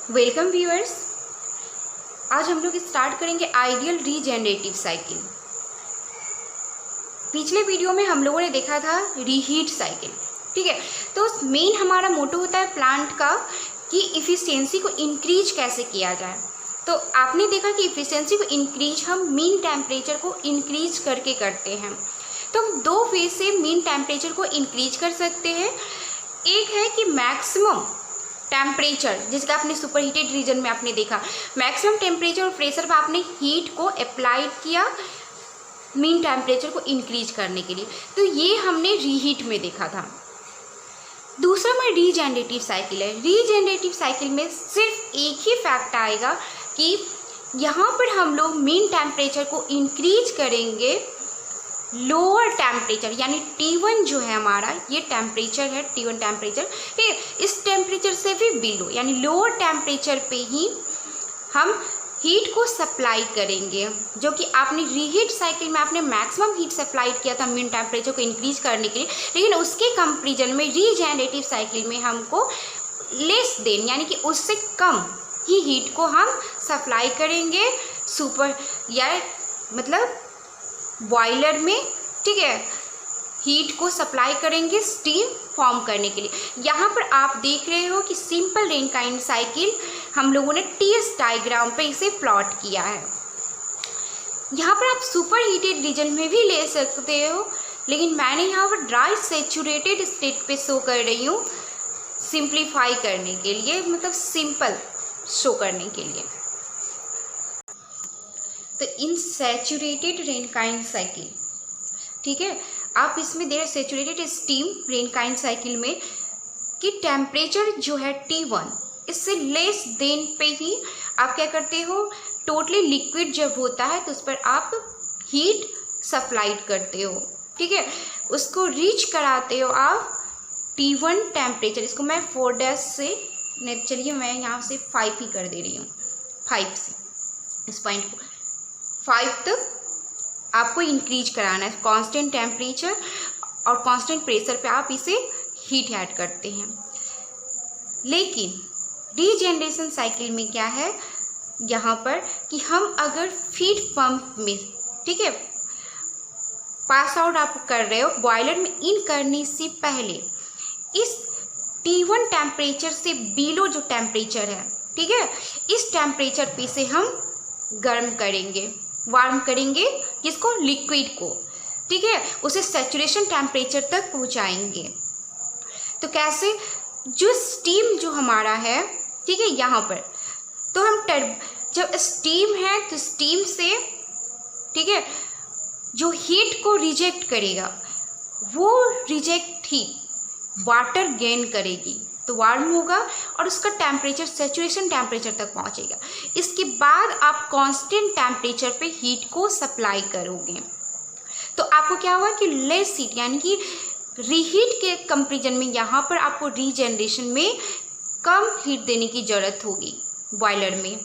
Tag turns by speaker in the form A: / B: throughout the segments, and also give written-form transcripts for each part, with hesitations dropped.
A: Welcome viewers. आज हम लोग स्टार्ट करेंगे आइडियल रीजेनरेटिव साइकिल। पिछले वीडियो में हम लोगों ने देखा था रीहीट साइकिल, ठीक है। तो मेन हमारा मोटो होता है प्लांट का कि इफ़िशियंसी को इंक्रीज कैसे किया जाए। तो आपने देखा कि इफ़िशियंसी को इंक्रीज हम मीन टेम्परेचर को इंक्रीज करके करते हैं। तो हम दो वे से मीन टेम्परेचर को इंक्रीज कर सकते हैं। एक है कि मैक्सिमम टेम्परेचर, जिसका आपने सुपर हीटेड रीजन में आपने देखा, मैक्सिमम टेम्परेचर और प्रेशर पर आपने हीट को अप्लाई किया मीन टेम्परेचर को इंक्रीज करने के लिए। तो ये हमने रीहीट में देखा था। दूसरा में रीजेनरेटिव साइकिल है। रीजेनरेटिव साइकिल में सिर्फ एक ही फैक्ट आएगा कि यहाँ पर हम लोग मीन टेम्परेचर को इंक्रीज करेंगे लोअर टेम्परेचर, यानी T1 जो है हमारा, ये टेम्परेचर है T1 टेम्परेचर, ठीक है। इस टेम्परेचर से भी बिलो यानी लोअर टेम्परेचर पे ही हम हीट को सप्लाई करेंगे, जो कि आपने रीहीट साइकिल में आपने मैक्सिमम हीट सप्लाई किया था मीन टेम्परेचर को इंक्रीज करने के लिए। लेकिन उसके कंपेरिजन में रीजेनरेटिव साइकिल में हमको लेस देन यानी कि उससे कम ही हीट को हम सप्लाई करेंगे सुपर या मतलब बॉयलर में, ठीक है। हीट को सप्लाई करेंगे स्टीम फॉर्म करने के लिए। यहाँ पर आप देख रहे हो कि सिंपल रेनकाइंड साइकिल हम लोगों ने TS डायग्राम पे इसे प्लॉट किया है। यहाँ पर आप सुपर हीटेड रीजन में भी ले सकते हो, लेकिन मैंने यहाँ पर ड्राई सेचुरेटेड स्टेट पे शो कर रही हूँ सिंप्लीफाई करने के लिए, मतलब सिंपल शो करने के लिए। तो इन सैचुरेटेड रेनकाइंड साइकिल, ठीक है, आप इसमें देर सैचुरेटेड स्टीम रेनकाइंड साइकिल में कि टेम्परेचर जो है T1 इससे लेस देन पे ही आप क्या करते हो, टोटली लिक्विड जब होता है तो उस पर आप हीट सप्लाई करते हो, ठीक है। उसको रीच कराते हो आप T1 टेम्परेचर। इसको मैं 4 से नहीं, चलिए मैं यहाँ से 5 ही कर दे रही हूँ, 5 से इस पॉइंट को 5 तक आपको इंक्रीज कराना है। कांस्टेंट टेम्परेचर और कांस्टेंट प्रेशर पे आप इसे हीट ऐड करते हैं। लेकिन रीजेनरेशन साइकिल में क्या है यहाँ पर कि हम अगर फीड पंप में, ठीक है, पास आउट आप कर रहे हो, बॉयलर में इन करने से पहले इस T1 टेम्परेचर से बिलो जो टेम्परेचर है, ठीक है, इस टेम्परेचर पे से हम गर्म करेंगे, वार्म करेंगे किसको, लिक्विड को, ठीक है, उसे सैचुरेशन टेम्परेचर तक पहुंचाएंगे। तो कैसे, जो स्टीम जो हमारा है, ठीक है, यहाँ पर तो हम जब स्टीम है तो स्टीम से, ठीक है, जो हीट को रिजेक्ट करेगा वो रिजेक्ट ही वाटर गेन करेगी, तो वार्म होगा और उसका टेम्परेचर सैचुरेशन टेम्परेचर तक पहुंचेगा। इसके बाद आप कांस्टेंट टेम्परेचर पे हीट को सप्लाई करोगे तो आपको क्या होगा कि लेस हीट यानी कि रीहीट के कंपेरिजन में यहाँ पर आपको रीजेनरेशन में कम हीट देने की ज़रूरत होगी बॉयलर में,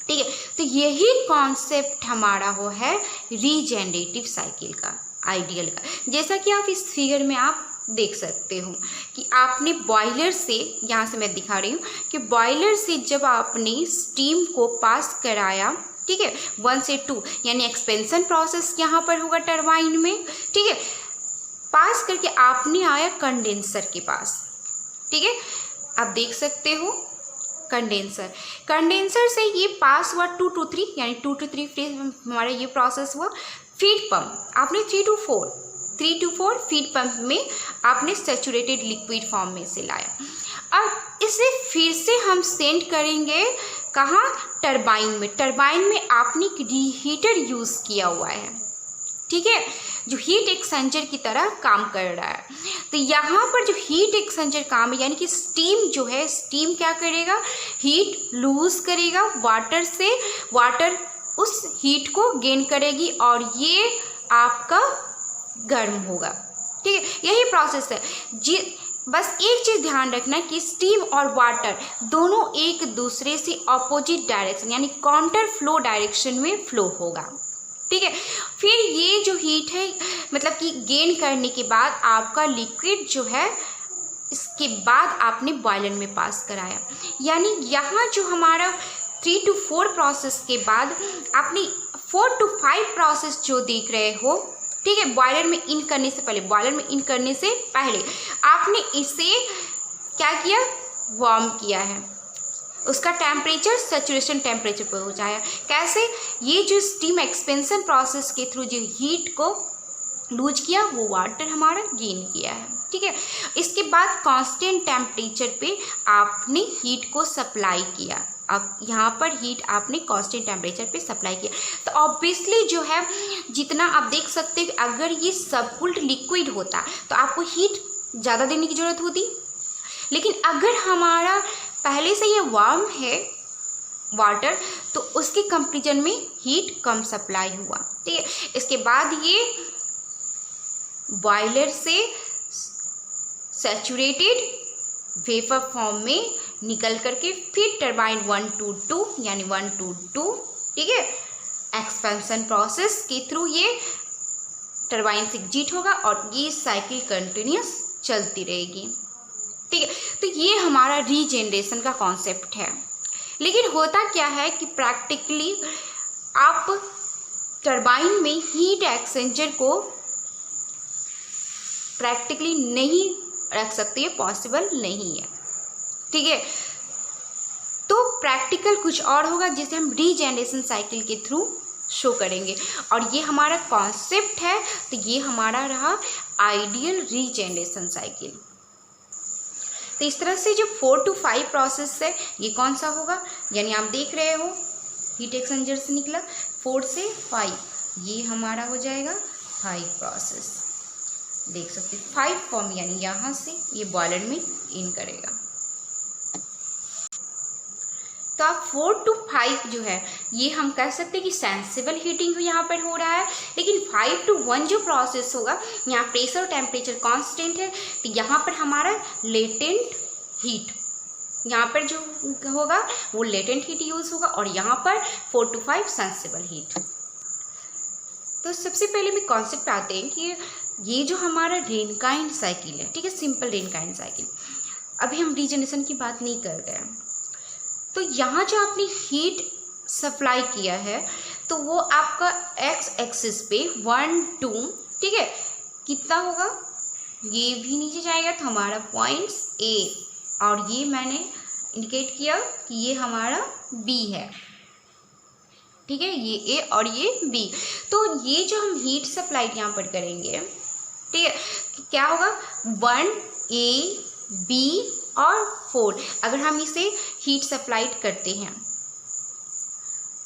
A: ठीक है। तो यही कॉन्सेप्ट हमारा वो है रीजेनरेटिव साइकिल का, आइडियल का। जैसा कि आप इस फिगर में आप देख सकते हो कि आपने बॉयलर से, यहाँ से मैं दिखा रही हूँ कि बॉयलर से जब आपने स्टीम को पास कराया, ठीक है, 1 से 2 यानी एक्सपेंशन प्रोसेस यहाँ पर होगा टरबाइन में, ठीक है, पास करके आपने आया कंडेंसर के पास, ठीक है, आप देख सकते हो कंडेंसर से ये पास हुआ 2 to 3 यानी 2 to 3 फेज हमारा ये प्रोसेस हुआ। फीड पंप आपने 3 to 4 फीड पंप में आपने सैचुरेटेड लिक्विड फॉर्म में से लाया। अब इसे फिर से हम सेंड करेंगे कहाँ, टरबाइन में। टरबाइन में आपने रीहीटर यूज़ किया हुआ है, ठीक है, जो हीट एक्सचेंजर की तरह काम कर रहा है। तो यहाँ पर जो हीट एक्सचेंजर काम है यानी कि स्टीम जो है, स्टीम क्या करेगा, हीट लूज करेगा वाटर से, वाटर उस हीट को गेन करेगी और ये आपका गर्म होगा, ठीक है। यही प्रोसेस है जी। बस एक चीज़ ध्यान रखना कि स्टीम और वाटर दोनों एक दूसरे से अपोजिट डायरेक्शन यानी काउंटर फ्लो डायरेक्शन में फ्लो होगा, ठीक है। फिर ये जो हीट है मतलब कि गेन करने के बाद आपका लिक्विड जो है इसके बाद आपने बॉयलर में पास कराया। यानी यहाँ जो हमारा 3 to 4 प्रोसेस के बाद आपने 4 to 5 प्रोसेस जो देख रहे हो, ठीक है, बॉयलर में इन करने से पहले आपने इसे क्या किया, वार्म किया है, उसका टेम्परेचर सैचुरेशन टेम्परेचर पर पहुँचाया। कैसे, ये जो स्टीम एक्सपेंशन प्रोसेस के थ्रू जो हीट को लूज किया वो वाटर हमारा गेन किया है, ठीक है। इसके बाद कांस्टेंट टेम्परेचर पे आपने हीट को सप्लाई किया। अब यहाँ पर हीट आपने कांस्टेंट टेम्परेचर पे सप्लाई किया, तो ऑब्वियसली जो है जितना आप देख सकते हैं, अगर ये सबकूल्ड लिक्विड होता तो आपको हीट ज़्यादा देने की ज़रूरत होती, लेकिन अगर हमारा पहले से ये वार्म है वाटर, तो उसके कंपेरिजन में हीट कम सप्लाई हुआ, ठीक है। इसके बाद ये बॉयलर से सैचुरेटेड वेपर फॉर्म में निकल करके फिर टरबाइन 1 to 2 यानी 1 to 2, ठीक है, एक्सपेंशन प्रोसेस के थ्रू ये टरबाइन से एग्जिट होगा और ये साइकिल कंटिन्यूस चलती रहेगी, ठीक है। तो ये हमारा रीजेनरेशन का कॉन्सेप्ट है। लेकिन होता क्या है कि प्रैक्टिकली आप टरबाइन में हीट एक्सचेंजर को प्रैक्टिकली नहीं रख सकते, ये पॉसिबल नहीं है, ठीक है। तो प्रैक्टिकल कुछ और होगा जिसे हम रीजेनरेशन साइकिल के थ्रू शो करेंगे, और ये हमारा कॉन्सेप्ट है। तो ये हमारा रहा आइडियल रीजेनरेशन साइकिल। तो इस तरह से जो 4 to 5 प्रोसेस है ये कौन सा होगा, यानी आप देख रहे हो हीट एक्सचेंजर से निकला 4 से 5, ये हमारा हो जाएगा 5 प्रोसेस, देख सकते 5 फॉर्म, यानी यहाँ से ये बॉयलर में इन करेगा। तो अब 4 to 5 जो है ये हम कह सकते हैं कि सेंसिबल हीटिंग यहाँ पर हो रहा है, लेकिन 5 to 1 जो प्रोसेस होगा यहाँ प्रेशर और टेम्परेचर कांस्टेंट है, तो यहाँ पर हमारा लेटेंट हीट यहाँ पर जो होगा वो लेटेंट हीट यूज़ होगा, और यहाँ पर 4 to 5 सेंसिबल हीट। तो सबसे पहले भी कॉन्सेप्ट पे आते हैं कि ये जो हमारा रेनकाइंड साइकिल है, ठीक है, सिंपल रेनकाइंड साइकिल, अभी हम रीजनरेशन की बात नहीं कर रहे हैं। तो यहाँ जो आपने हीट सप्लाई किया है तो वो आपका एक्स एक्सिस पे 1 2, ठीक है, कितना होगा, ये भी नीचे जाएगा तो हमारा पॉइंट्स ए, और ये मैंने इंडिकेट किया कि ये हमारा बी है, ठीक है, ये ए और ये बी। तो ये जो हम हीट सप्लाई यहाँ पर करेंगे, ठीक है, क्या होगा 1 A B और 4, अगर हम इसे हीट सप्लाई करते हैं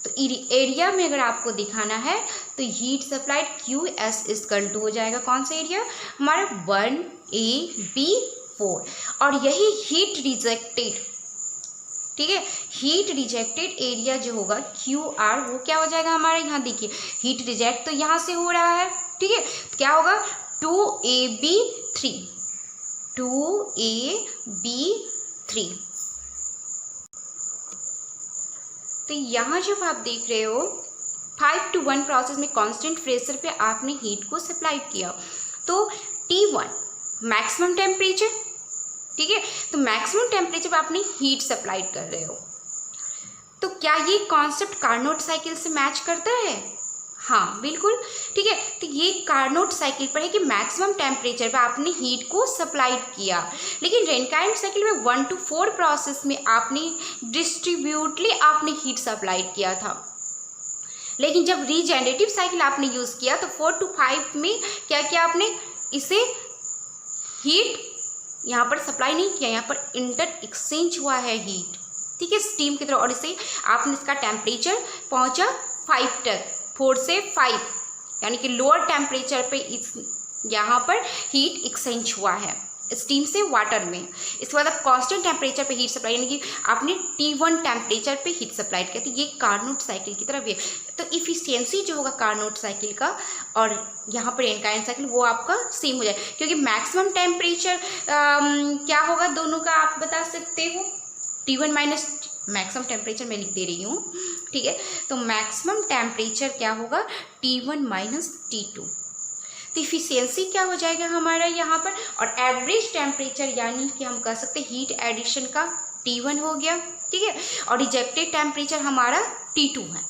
A: तो एरिया में अगर आपको दिखाना है तो heat supplied QS equal to हो जाएगा कौन सा एरिया हमारा 1 A B 4, और यही हीट रिजेक्टेड, ठीक है, हीट रिजेक्टेड एरिया जो होगा QR वो क्या हो जाएगा हमारा, यहाँ देखिए हीट रिजेक्ट तो यहाँ से हो रहा है, ठीक है, तो क्या होगा 2AB3 2AB3। तो यहाँ जब आप देख रहे हो 5 to 1 प्रोसेस में कांस्टेंट प्रेशर पे आपने हीट को सप्लाई किया, तो T1 मैक्सिमम टेम्परेचर, ठीक है, तो मैक्सिमम टेम्परेचर पे आपने हीट सप्लाई कर रहे हो, तो क्या ये कॉन्सेप्ट कार्नोट साइकिल से मैच करता है? हाँ बिल्कुल, ठीक है। तो ये कार्नोट साइकिल पर है कि मैक्सिमम टेम्परेचर पे आपने हीट को सप्लाई किया, लेकिन रेनकाइंड साइकिल में 1 to 4 प्रोसेस में आपने डिस्ट्रीब्यूटली आपने हीट सप्लाई किया था, लेकिन जब रीजेनरेटिव साइकिल आपने यूज़ किया तो 4 to 5 में क्या किया आपने, इसे हीट यहाँ पर सप्लाई नहीं किया, यहाँ पर इंटर एक्सचेंज हुआ है हीट, ठीक है, स्टीम की तरह, और इसे आपने इसका टेम्परेचर पहुँचा 5 तक, 4 से 5, यानी कि लोअर टेम्परेचर पे इस यहाँ पर हीट एक्सचेंज हुआ है स्टीम से वाटर में। इसके बाद आप कांस्टेंट टेम्परेचर पे हीट सप्लाई, यानी कि आपने T1 टेम्परेचर पे हीट सप्लाई किया, तो ये कार्नोट साइकिल की तरह भी है। तो इफिशियंसी जो होगा कार्नोट साइकिल का और यहाँ पर रेनकाइंड साइकिल वो आपका सेम हो जाए, क्योंकि मैक्सिमम टेम्परेचर क्या होगा दोनों का आप बता सकते हो, T1 माइनस मैक्सिमम टेम्परेचर मैं लिख दे रही हूँ, ठीक है, तो मैक्सिमम टेम्परेचर क्या होगा T1 माइनस T2। तो इफिशियंसी क्या हो जाएगा हमारा यहाँ पर, और एवरेज टेम्परेचर यानी कि हम कह सकते हीट एडिशन का T1 हो गया, ठीक है, और रिजेक्टेड टेम्परेचर हमारा T2 है।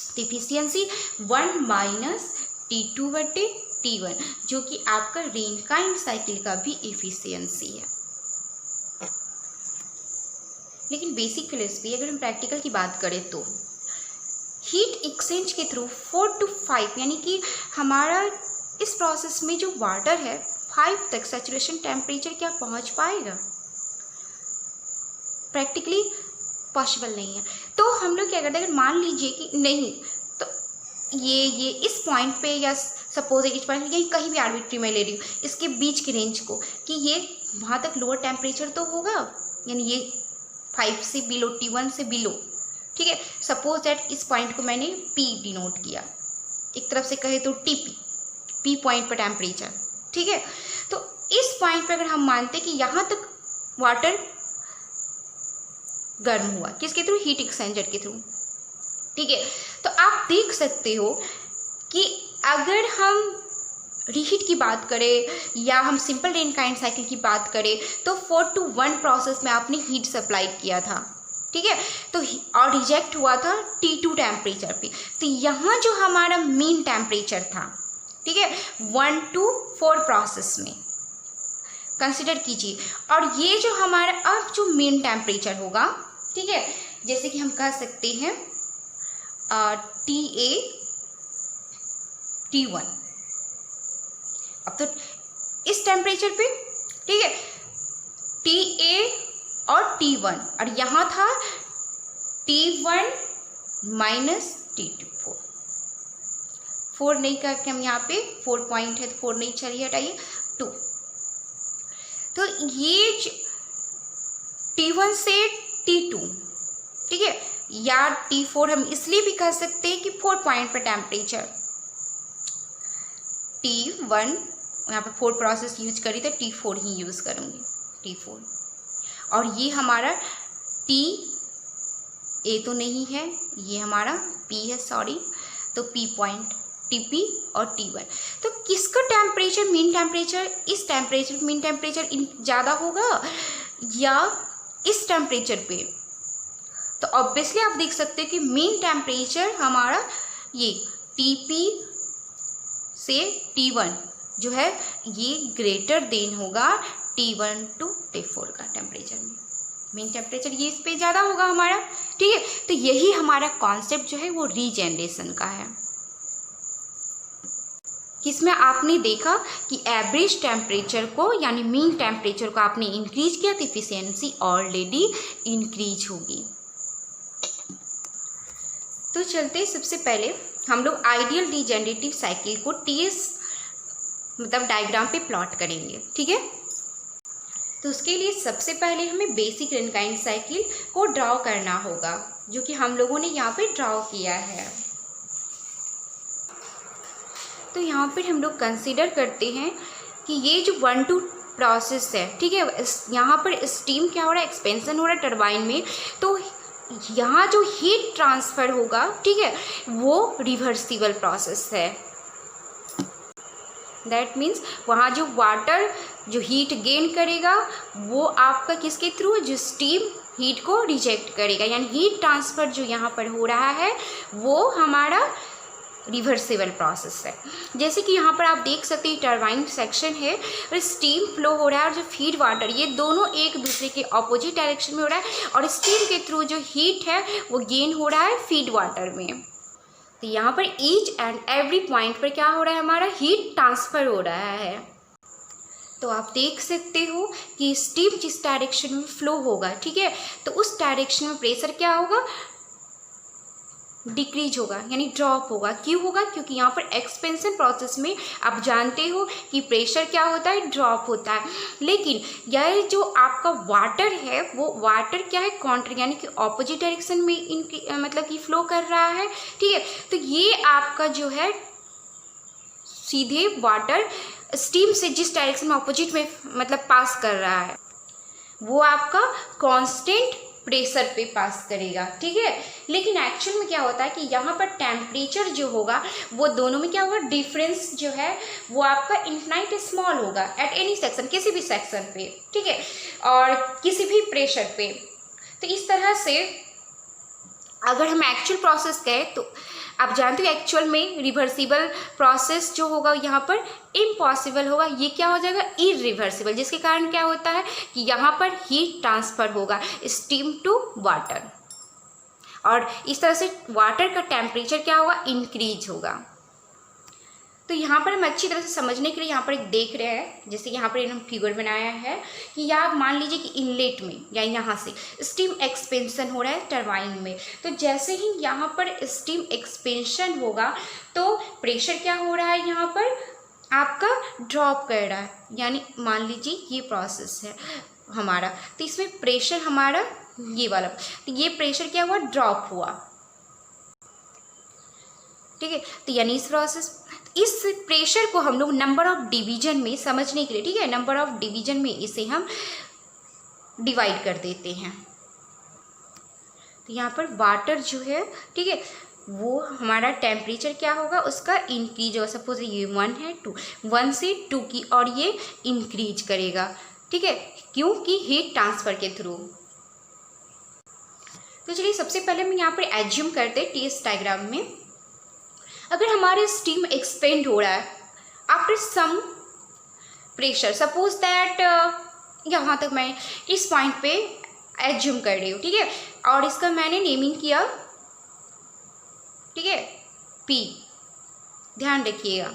A: तो इफिशियंसी 1 माइनस T2/T1 जो कि आपका रेनकाइंड साइकिल का भी इफिशियंसी है। लेकिन बेसिक फिलोसफी अगर हम प्रैक्टिकल की बात करें तो हीट एक्सचेंज के थ्रू 4 to 5 यानी कि हमारा इस प्रोसेस में जो वाटर है 5 तक सैचुरेशन टेम्परेचर क्या पहुंच पाएगा, प्रैक्टिकली पॉसिबल नहीं है। तो हम लोग क्या करते हैं, अगर मान लीजिए कि नहीं, तो ये इस पॉइंट पे या सपोज इस पॉइंट यही कहीं भी आर्बिट्री में ले रही हूँ इसके बीच की रेंज को, कि ये वहाँ तक लोअर टेम्परेचर तो होगा, यानी ये 5 से बिलो, T1 से बिलो, ठीक है। सपोज दैट इस पॉइंट को मैंने P डिनोट किया, एक तरफ से कहे तो TP, P पॉइंट पर टेम्परेचर, ठीक है। तो इस पॉइंट पर अगर हम मानते कि यहाँ तक वाटर गर्म हुआ, किसके थ्रू, हीट एक्सचेंजर के थ्रू, ठीक है। तो आप देख सकते हो कि अगर हम रीहीट की बात करें या हम सिंपल रेनकाइंड साइकिल की बात करें तो 4 to 1 प्रोसेस में आपने हीट सप्लाई किया था, ठीक है, तो और रिजेक्ट हुआ था T2 टेम्परेचर पे। तो यहाँ जो हमारा मीन टेम्परेचर था, ठीक है, 1 to 4 प्रोसेस में कंसिडर कीजिए, और ये जो हमारा अब जो मीन टेम्परेचर होगा, ठीक है, जैसे कि हम कह सकते हैं TA T1, अब तो इस टेम्परेचर पे, ठीक है, TA और T1, और यहाँ था T1 माइनस T2 4 नहीं करके हम यहाँ पे 4 पॉइंट है तो 4 नहीं, चलिए हटाइए 2। तो ये T1 से T2, ठीक है, या T4 हम इसलिए भी कह सकते हैं कि 4 पॉइंट पर टेम्परेचर, T1 यहाँ पर 4 प्रोसेस यूज करी तो T4 ही यूज़ करूँगी, T4, और ये हमारा TA तो नहीं है, ये हमारा P है, सॉरी, तो P पॉइंट, TP और T1। तो किसका टेम्परेचर, मीन टेम्परेचर, इस टेम्परेचर मीन टेम्परेचर ज़्यादा होगा या इस टेम्परेचर पे, तो ऑब्वियसली आप देख सकते हैं कि मीन टेम्परेचर हमारा ये TP से T1 जो है ये ग्रेटर देन होगा T1 to T4 का टेम्परेचर में, मीन टेम्परेचर ये इस पे ज़्यादा होगा हमारा, ठीक है। तो यही हमारा कॉन्सेप्ट जो है वो रीजेनरेशन का है, किसमें आपने देखा कि एवरेज टेम्परेचर को यानी मीन टेम्परेचर को आपने इंक्रीज किया तो इफिशियंसी ऑलरेडी इंक्रीज होगी। तो चलते सबसे पहले हम लोग आइडियल रीजेनरेटिव साइकिल को TS मतलब डायग्राम पे प्लॉट करेंगे, ठीक है। तो उसके लिए सबसे पहले हमें बेसिक रेनकाइंड साइकिल को ड्रॉ करना होगा, जो कि हम लोगों ने यहाँ पे ड्रॉ किया है। तो यहाँ पर हम लोग कंसिडर करते हैं कि ये जो 1-2 प्रोसेस है, ठीक है, यहाँ पर स्टीम क्या हो रहा है, एक्सपेंशन हो रहा है टरबाइन में, तो यहाँ जो हीट ट्रांसफ़र होगा, ठीक है, वो रिवर्सिबल प्रोसेस है। दैट मीन्स वहाँ जो वाटर जो हीट गेन करेगा वो आपका किसके थ्रू, जो स्टीम हीट को रिजेक्ट करेगा, यानी हीट ट्रांसफ़र जो यहाँ पर हो रहा है वो हमारा रिवर्सिबल प्रोसेस है। जैसे कि यहाँ पर आप देख सकते हैं टरबाइन सेक्शन है और स्टीम फ्लो हो रहा है और जो फीड वाटर ये दोनों एक दूसरे के ऑपोजिट डायरेक्शन में हो रहा है और स्टीम के थ्रू जो हीट है वो गेन हो रहा है फीड वाटर में। तो यहाँ पर ईच एंड एवरी पॉइंट पर क्या हो रहा है, हमारा हीट ट्रांसफ़र हो रहा है। तो आप देख सकते हो कि स्टीम जिस डायरेक्शन में फ्लो होगा, ठीक है, तो उस डायरेक्शन में प्रेशर क्या होगा, डिक्रीज होगा यानी ड्रॉप होगा। क्यों होगा, क्योंकि यहाँ पर एक्सपेंशन प्रोसेस में आप जानते हो कि प्रेशर क्या होता है, ड्रॉप होता है। लेकिन यह जो आपका वाटर है वो वाटर क्या है, कॉन्ट्र यानी कि ऑपोजिट डायरेक्शन में इनकी मतलब कि फ्लो कर रहा है, ठीक है। तो ये आपका जो है सीधे वाटर स्टीम से जिस डायरेक्शन में ऑपोजिट में मतलब पास कर रहा है वो आपका कांस्टेंट प्रेशर पे पास करेगा, ठीक है। लेकिन एक्चुअल में क्या होता है कि यहाँ पर टेम्परेचर जो होगा वो दोनों में क्या होगा, डिफरेंस जो है वो आपका इन्फिनाइट स्मॉल होगा एट एनी सेक्शन, किसी भी सेक्शन पे, ठीक है, और किसी भी प्रेशर पे। तो इस तरह से अगर हम एक्चुअल प्रोसेस कहें तो आप जानते हो एक्चुअल में रिवर्सिबल प्रोसेस जो होगा यहाँ पर इम्पॉसिबल होगा, ये क्या हो जाएगा, इरिवर्सिबल, जिसके कारण क्या होता है कि यहाँ पर हीट ट्रांसफ़र होगा स्टीम टू वाटर, और इस तरह से वाटर का टेम्परेचर क्या होगा, इंक्रीज होगा। तो यहाँ पर हम अच्छी तरह से समझने के लिए यहाँ पर एक देख रहे हैं, जैसे यहाँ पर हम फिगर बनाया है कि यहाँ मान लीजिए कि इनलेट में या यहाँ से स्टीम एक्सपेंशन हो रहा है टरबाइन में, तो जैसे ही यहाँ पर स्टीम एक्सपेंशन होगा तो प्रेशर क्या हो रहा है, यहाँ पर आपका ड्रॉप कर रहा है, यानी मान लीजिए ये प्रोसेस है हमारा, तो इसमें प्रेशर हमारा ये वाला, तो ये प्रेशर क्या हुआ, ड्रॉप हुआ, ठीक है। तो यानी इस प्रेशर को हम लोग नंबर ऑफ डिवीजन में समझने के लिए, ठीक है, नंबर ऑफ डिवीजन में इसे हम डिवाइड कर देते हैं। तो यहाँ पर वाटर जो है, ठीक है, वो हमारा टेम्परेचर क्या होगा, उसका इंक्रीज होगा। सपोज ये 1 है, 2, 1 से 2 की, और ये इंक्रीज करेगा, ठीक है, क्योंकि हीट ट्रांसफर के थ्रू। तो चलिए सबसे पहले हम यहाँ पर एज्यूम करते हैं टीएस डायग्राम में, अगर हमारे स्टीम एक्सपेंड हो रहा है after some pressure, suppose that यहाँ तक मैं इस पॉइंट पे एज्यूम कर रही हूँ, ठीक है, और इसका मैंने नेमिंग किया, ठीक है, P, ध्यान रखिएगा।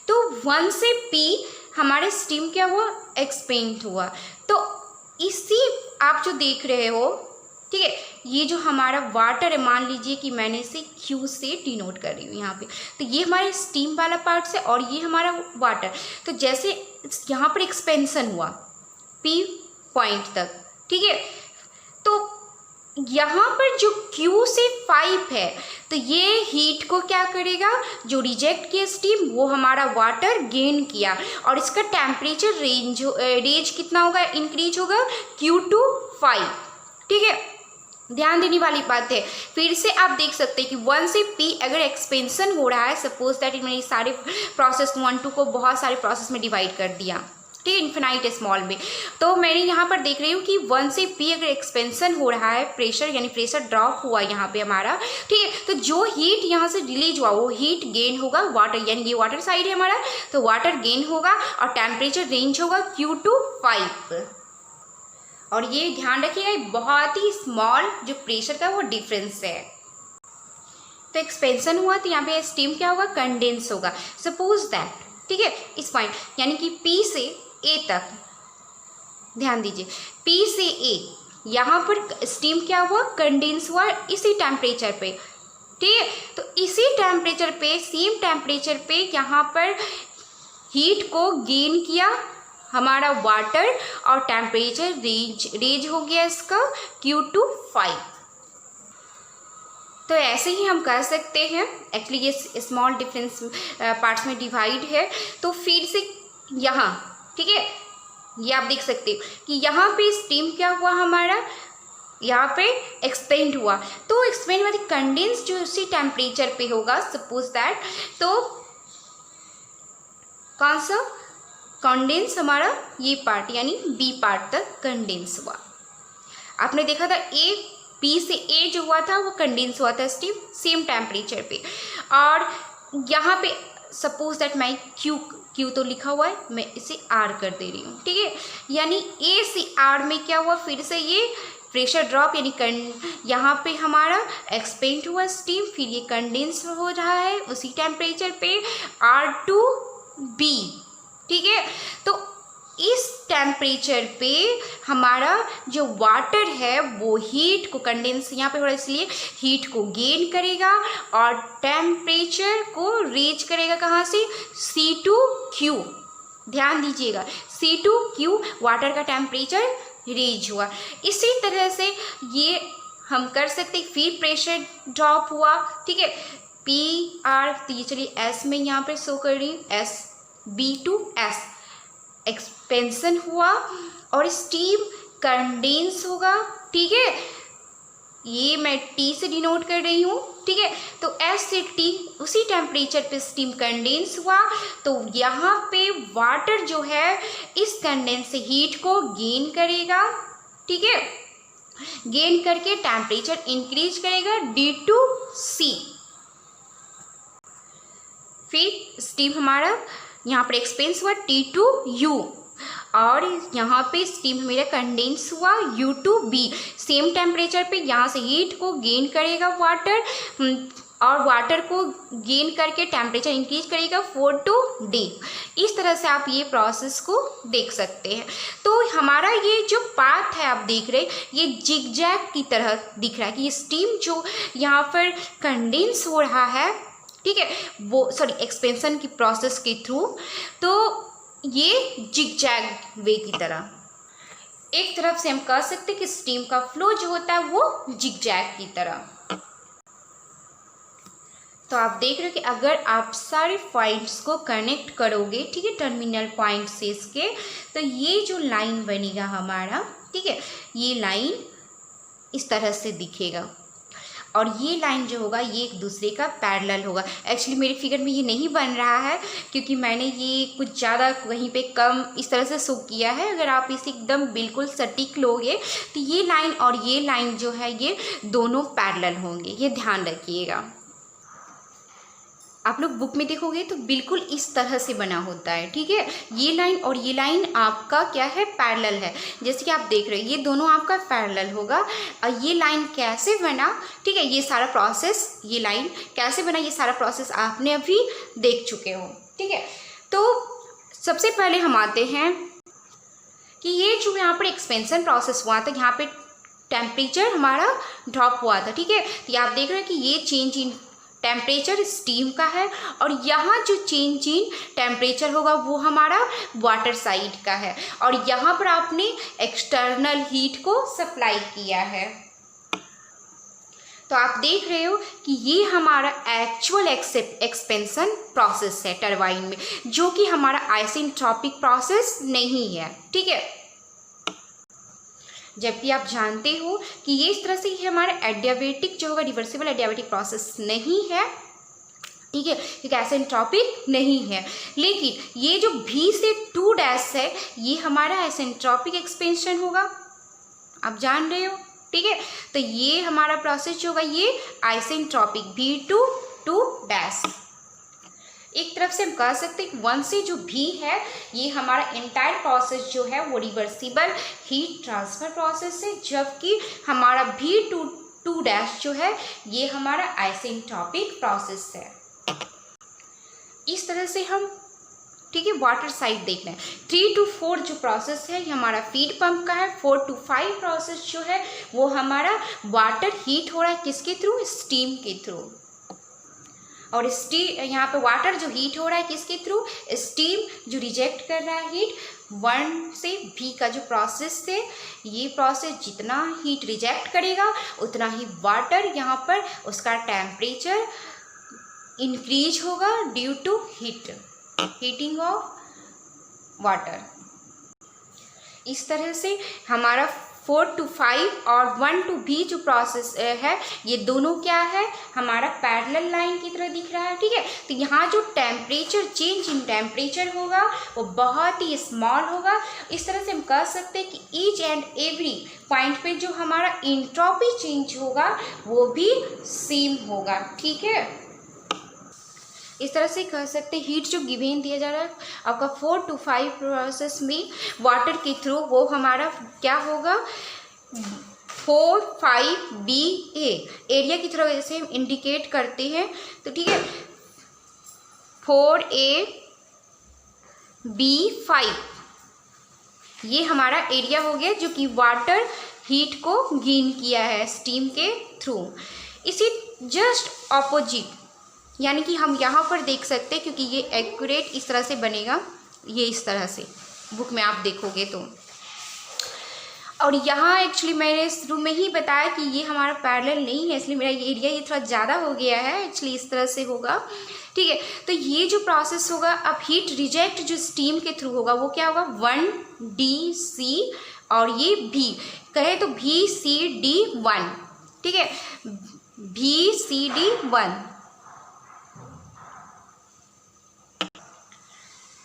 A: तो 1 से P हमारे स्टीम क्या हुआ, एक्सपेंड हुआ। तो इसी आप जो देख रहे हो, ठीक है, ये जो हमारा वाटर है, मान लीजिए कि मैंने इसे Q से डिनोट कर रही हूँ यहाँ पे, तो ये हमारे स्टीम वाला पार्ट है और ये हमारा वाटर। तो जैसे यहाँ पर एक्सपेंशन हुआ P पॉइंट तक, ठीक है, तो यहाँ पर जो Q से 5 है, तो ये हीट को क्या करेगा, जो रिजेक्ट किया स्टीम वो हमारा वाटर गेन किया, और इसका टेम्परेचर रेंज कितना होगा, इंक्रीज होगा Q to 5, ठीक है। ध्यान देने वाली बात है, फिर से आप देख सकते हैं कि 1 से P अगर एक्सपेंशन हो रहा है, सपोज दैट मैंने सारे प्रोसेस 1 2 को बहुत सारे प्रोसेस में डिवाइड कर दिया, ठीक है, इन्फिनाइट स्मॉल में, तो मैंने यहाँ पर देख रही हूँ कि 1 से P अगर एक्सपेंशन हो रहा है, प्रेशर यानी प्रेशर ड्रॉप हुआ यहाँ पे हमारा, ठीक है, तो जो हीट यहाँ से रिलीज हुआ वो हीट गेन होगा वाटर, यानी ये वाटर साइड है हमारा, तो वाटर गेन होगा और टेम्परेचर रेंज होगा Q to 5। और ये ध्यान रखिएगा बहुत ही स्मॉल जो प्रेशर का वो डिफरेंस है। तो एक्सपेंशन हुआ तो यहाँ पे स्टीम क्या होगा, कंडेंस होगा, सपोज दैट, ठीक है, इस पॉइंट यानी कि P से A तक, ध्यान दीजिए P से A, यहाँ पर स्टीम क्या हुआ, कंडेंस हुआ इसी टेम्परेचर पे, ठीक है। तो इसी टेम्परेचर पे, सेम टेम्परेचर पे यहाँ पर हीट को गेन किया हमारा वाटर, और टेम्परेचर रेंज हो गया इसका Q to 5। तो ऐसे ही हम कर सकते हैं, एक्चुअली ये स्मॉल डिफरेंस पार्ट्स में डिवाइड है। तो फिर से यहाँ, ठीक है, ये आप देख सकते हो कि यहाँ पे स्टीम क्या हुआ हमारा, यहाँ पे एक्सपेंड हुआ, तो एक्सपेंड मतलब कंडेंस जो उसी टेम्परेचर पे होगा, सपोज दैट, तो कौन सा कंडेंस हमारा ये पार्ट यानी B पार्ट तक कंडेंस हुआ। आपने देखा था P से A जो हुआ था वो कंडेंस हुआ था स्टीम सेम टेम्परेचर पे, और यहाँ पे सपोज दैट मैं Q तो लिखा हुआ है, मैं इसे R कर दे रही हूँ, ठीक है, यानी A से R में क्या हुआ, फिर से ये प्रेशर ड्रॉप, यानी यहाँ पे हमारा एक्सपेंड हुआ स्टीम, फिर ये कंडेंस हो रहा है उसी टेम्परेचर पे R to B, ठीक है। तो इस टेम्परेचर पे हमारा जो वाटर है वो हीट को, कंडेंस यहाँ पे हो रहा है इसलिए हीट को गेन करेगा और टेम्परेचर को रीच करेगा कहाँ से, C2Q, ध्यान दीजिएगा C2Q वाटर का टेम्परेचर रीच हुआ। इसी तरह से ये हम कर सकते, फिर प्रेशर ड्रॉप हुआ, ठीक है, PR, तो ये चलिए S में यहाँ पे शो कर रही हूँ, B to S एक्सपेंशन हुआ और स्टीम कंडेंस होगा, ठीक है, ये मैं T से डिनोट कर रही हूँ, ठीक है। तो S से T उसी टेम्परेचर पे स्टीम कंडेंस हुआ, तो यहाँ पे वाटर जो है इस कंडेंस से हीट को गेन करेगा, ठीक है, गेन करके टेम्परेचर इंक्रीज करेगा D2C। फिर स्टीम हमारा यहाँ पर एक्सपेंस हुआ T2U, और यहाँ पे स्टीम मेरा कंडेंस हुआ U2B। सेम टेम्परेचर पे यहाँ से हीट को गेन करेगा वाटर, और वाटर को गेन करके टेम्परेचर इंक्रीज करेगा 4 to D। इस तरह से आप ये प्रोसेस को देख सकते हैं। तो हमारा ये जो पाथ है आप देख रहे हैं, ये जिगजैग की तरह दिख रहा है कि ये स्टीम जो यहाँ पर कंडेंस हो रहा है, ठीक है, वो एक्सपेंशन की प्रोसेस के थ्रू, तो ये जिगजैग वे की तरह। एक तरफ से हम कह सकते हैं कि स्टीम का फ्लो जो होता है वो जिगजैग की तरह। तो आप देख रहे हो कि अगर आप सारे पॉइंट्स को कनेक्ट करोगे, ठीक है, टर्मिनल पॉइंट से इसके, तो ये जो लाइन बनेगा हमारा, ठीक है, ये लाइन इस तरह से दिखेगा, और ये लाइन जो होगा ये एक दूसरे का पैरेलल होगा। एक्चुअली मेरे फिगर में ये नहीं बन रहा है क्योंकि मैंने ये कुछ ज़्यादा वहीं पे कम इस तरह से शो किया है। अगर आप इसे एकदम बिल्कुल सटीक लोगे तो ये लाइन और ये लाइन जो है ये दोनों पैरेलल होंगे, ये ध्यान रखिएगा। आप लोग बुक में देखोगे तो बिल्कुल इस तरह से बना होता है, ठीक है। ये लाइन और ये लाइन आपका क्या है, पैरेलल है। जैसे कि आप देख रहे हो ये दोनों आपका पैरेलल होगा। और ये लाइन कैसे बना, ठीक है, ये सारा प्रोसेस, ये लाइन कैसे बना, ये सारा प्रोसेस आपने अभी देख चुके हो, ठीक है। तो सबसे पहले हम आते हैं कि ये जो यहाँ पर एक्सपेंशन प्रोसेस हुआ था, यहाँ पे टेम्परेचर हमारा ड्रॉप हुआ था, ठीक है। तो आप देख रहे हैं कि ये चेंज इन टेम्परेचर स्टीम का है, और यहाँ जो चेंज इन टेम्परेचर होगा वो हमारा वाटर साइड का है, और यहाँ पर आपने एक्सटर्नल हीट को सप्लाई किया है। तो आप देख रहे हो कि ये हमारा एक्चुअल एक्सपेंशन प्रोसेस है टरबाइन में, जो कि हमारा आइसेंट्रोपिक प्रोसेस नहीं है, ठीक है। जबकि आप जानते हो कि ये इस तरह से ही हमारा एडियाबेटिक जो होगा, रिवर्सिबल एडियाबेटिक प्रोसेस नहीं है, ठीक है, क्योंकि आइसेंट्रोपिक नहीं है। लेकिन ये जो V से 2' है ये हमारा आइसेंट्रोपिक एक्सपेंशन होगा, आप जान रहे हो, ठीक है। तो ये हमारा प्रोसेस जो होगा ये आइसेंट्रोपिक V to 2'। एक तरफ से हम कह सकते हैं कि 1 से जो V है ये हमारा एंटायर प्रोसेस जो है वो रिवर्सिबल हीट ट्रांसफर प्रोसेस है, जबकि हमारा V to 2' जो है ये हमारा आइसेंट्रोपिक प्रोसेस है। इस तरह से हम, ठीक है, वाटर साइड देख रहे हैं। 3 to 4 जो प्रोसेस है ये हमारा फीड पंप का है। 4 to 5 प्रोसेस जो है वो हमारा वाटर हीट हो रहा है, किसके थ्रू, स्टीम के थ्रू। और स्टीम यहाँ पे वाटर जो हीट हो रहा है किसके थ्रू, स्टीम जो रिजेक्ट कर रहा है हीट। 1 से V का जो प्रोसेस है ये प्रोसेस जितना हीट रिजेक्ट करेगा उतना ही वाटर यहाँ पर उसका टेम्परेचर इंक्रीज होगा due to heating of water. इस तरह से हमारा 4 to 5 और 1 to V जो प्रोसेस है ये दोनों क्या है, हमारा पैरेलल लाइन की तरह दिख रहा है, ठीक है। तो यहाँ जो टेम्परेचर चेंज इन टेम्परेचर होगा वो बहुत ही स्मॉल होगा। इस तरह से हम कह सकते हैं कि ईच एंड एवरी पॉइंट पे जो हमारा एंट्रोपी चेंज होगा वो भी सेम होगा, ठीक है। इस तरह से कह सकते हैं हीट जो गिवेन दिया जा रहा है आपका 4 to 5 प्रोसेस में वाटर के थ्रू, वो हमारा क्या होगा 4-5-BA एरिया की तरह जैसे हम इंडिकेट करते हैं, तो ठीक है 4AB5 ये हमारा एरिया हो गया जो कि वाटर हीट को गेन किया है स्टीम के थ्रू। इसी जस्ट ऑपोजिट यानी कि हम यहाँ पर देख सकते हैं, क्योंकि ये एक्यूरेट इस तरह से बनेगा, ये इस तरह से बुक में आप देखोगे तो। और यहाँ एक्चुअली मैंने शुरू में ही बताया कि ये हमारा पैरेलल नहीं है, इसलिए मेरा एरिया ये थोड़ा ज़्यादा हो गया है, एक्चुअली इस तरह से होगा, ठीक है। तो ये जो प्रोसेस होगा अब हीट रिजेक्ट जो स्टीम के थ्रू होगा वो क्या होगा 1DC और ये भी कहे तो VCD1, ठीक है, VCD1।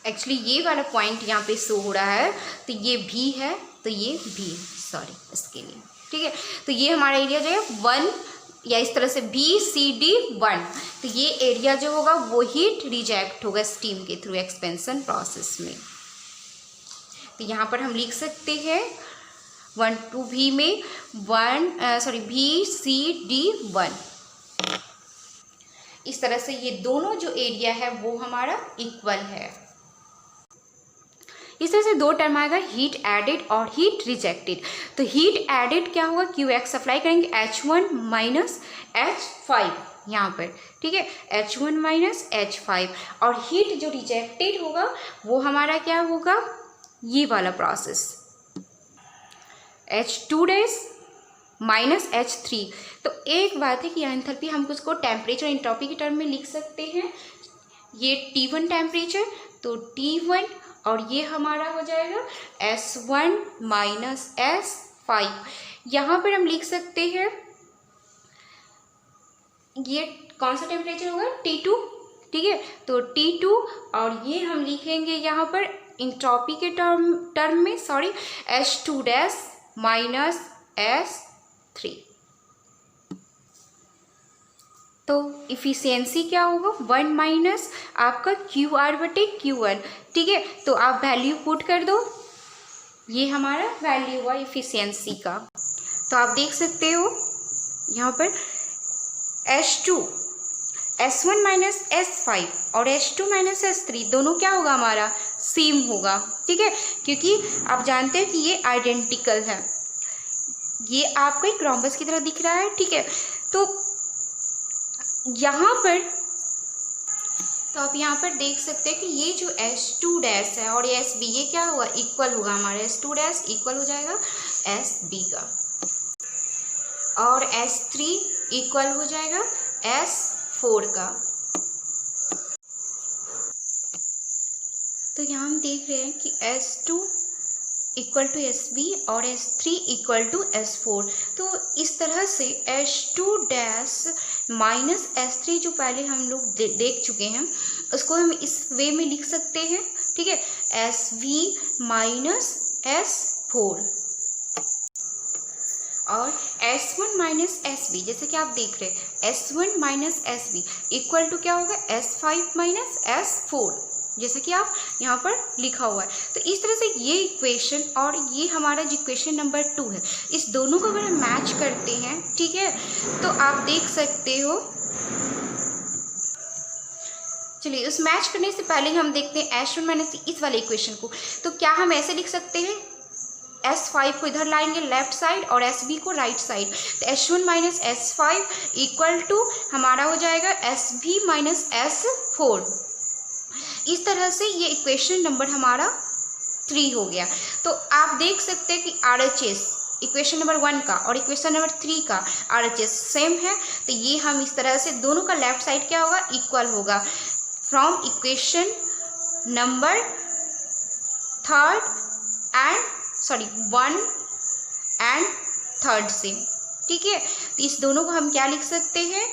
A: एक्चुअली ये वाला पॉइंट यहाँ पे शो हो रहा है, तो ये भी है, तो ये भी, सॉरी इसके लिए, ठीक है। तो ये हमारा एरिया जो है 1, या इस तरह से VCD1। तो ये एरिया जो होगा वो हीट रिजेक्ट होगा स्टीम के थ्रू एक्सपेंशन प्रोसेस में। तो यहाँ पर हम लिख सकते हैं 1 to V में VCD1। इस तरह से ये दोनों जो एरिया है वो हमारा इक्वल है। इस तरह से दो टर्म आएगा, हीट एडेड और हीट रिजेक्टेड। तो हीट एडेड क्या होगा, QX अप्लाई करेंगे H1 माइनस H5 यहाँ पर, ठीक है, H1 माइनस H5। और हीट जो रिजेक्टेड होगा वो हमारा क्या होगा, ये वाला process H2 dash minus H3। तो एक बात है कि एंथैल्पी हम उसको टेम्परेचर एंट्रोपी के टर्म में लिख सकते हैं। ये T1 टेम्परेचर, तो T1, और ये हमारा हो जाएगा S1 माइनस S5। यहाँ पर हम लिख सकते हैं ये कौन सा टेम्परेचर होगा, T2, ठीक है। तो T2, और ये हम लिखेंगे यहाँ पर एंट्रोपी के टर्म में, sorry, H2 dash minus S3। तो इफ़िशियंसी क्या होगा, 1 माइनस आपका QR/Q1, ठीक है। तो आप वैल्यू पुट कर दो, ये हमारा वैल्यू हुआ इफ़िशियंसी का। तो आप देख सकते हो यहाँ पर S1 माइनस S5 और H2 माइनस S3 दोनों क्या होगा, हमारा सेम होगा, ठीक है, क्योंकि आप जानते हैं कि ये आइडेंटिकल है। ये आपको एक रोम्बस की तरह दिख रहा है, ठीक है। तो यहाँ पर, तो आप यहाँ पर देख सकते हैं कि ये जो S2 डैश है और ये SB, ये क्या होगा, इक्वल होगा, हमारे S2 डैश इक्वल हो जाएगा SB का, और S3 इक्वल हो जाएगा S4 का। तो यहाँ हम देख रहे हैं कि S2 इक्वल टू SB और S3 इक्वल टू S4। तो इस तरह से H2 डैश माइनस S3 जो पहले हम लोग देख चुके हैं, उसको हम इस वे में लिख सकते हैं, ठीक है, SV माइनस S4। और S1 माइनस SB, जैसे कि आप देख रहे हैं S1 minus SB equal to क्या होगा, S5 माइनस S4, जैसे कि आप यहाँ पर लिखा हुआ है। तो इस तरह से ये इक्वेशन और ये हमारा जो इक्वेशन नंबर 2 है, इस दोनों को अगर हम मैच करते हैं, ठीक है, तो आप देख सकते हो। चलिए, उस मैच करने से पहले हम देखते हैं H1 माइनस इस वाले इक्वेशन को। तो क्या हम ऐसे लिख सकते हैं, S5 को इधर लाएंगे लेफ्ट साइड और SB को राइट साइड। तो H1 minus S5 equal to हमारा हो जाएगा SB माइनस S4। इस तरह से ये इक्वेशन नंबर हमारा 3 हो गया। तो आप देख सकते हैं कि RHS इक्वेशन नंबर 1 का और इक्वेशन नंबर 3 का RHS सेम है। तो ये हम इस तरह से दोनों का लेफ्ट साइड क्या होगा, इक्वल होगा, फ्रॉम इक्वेशन नंबर 1 एंड 3 से, ठीक है। तो इस दोनों को हम क्या लिख सकते हैं,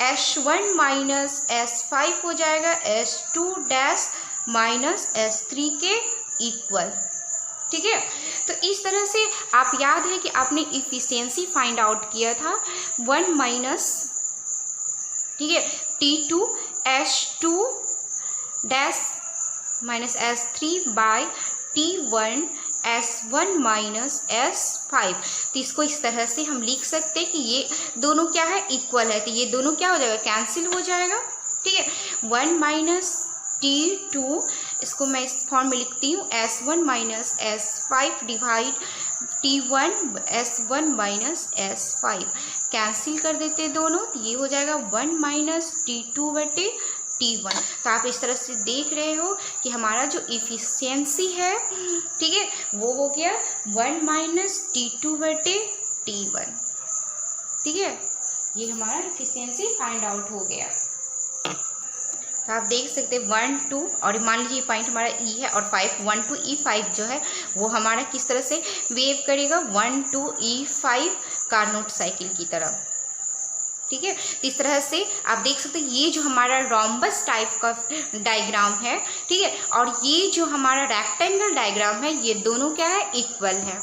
A: H1 माइनस S5 हो जाएगा H2 डैश माइनस S3 के इक्वल, ठीक है। तो इस तरह से आप याद है कि आपने इफिशियंसी फाइंड आउट किया था 1 माइनस, ठीक है, T2 H2 dash minus S3 bye T1 S1 minus S5। तो इसको इस तरह से हम लिख सकते हैं कि ये दोनों क्या है, इक्वल है। तो ये दोनों क्या हो जाएगा, कैंसिल हो जाएगा, ठीक है। 1 माइनस T2, इसको मैं इस फॉर्म में लिखती हूँ S1 minus S5 divide T1 S1 minus S5, cancel कर देते हैं दोनों। तो ये हो जाएगा 1 माइनस T2 बटे T1। तो आप इस तरह से देख रहे हो कि हमारा जो इफिशियंसी है, ठीक है, वो हो गया 1 माइनस T2 बटे T1, ठीक है। ये हमारा इफिशियंसी फाइंड आउट हो गया। तो आप देख सकते हैं 1 2 और मान लीजिए पॉइंट हमारा ई है और 5 1 2 E5 जो है वो हमारा किस तरह से वेव करेगा 1 2 E5 कार्नोट साइकिल की तरह। ठीक है, तो इस तरह से आप देख सकते हैं ये जो हमारा रोम्बस टाइप का डायग्राम है, ठीक है, और ये जो हमारा रेक्टेंगल डायग्राम है ये दोनों क्या है, इक्वल है।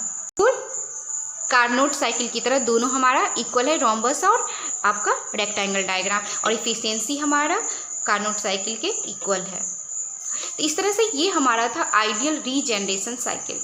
A: कार्नोट साइकिल की तरह दोनों हमारा इक्वल है, रोम्बस और आपका रेक्टेंगल डायग्राम, और इफिशियंसी हमारा कार्नोट साइकिल के इक्वल है। तो इस तरह से ये हमारा था आइडियल रीजनरेशन साइकिल।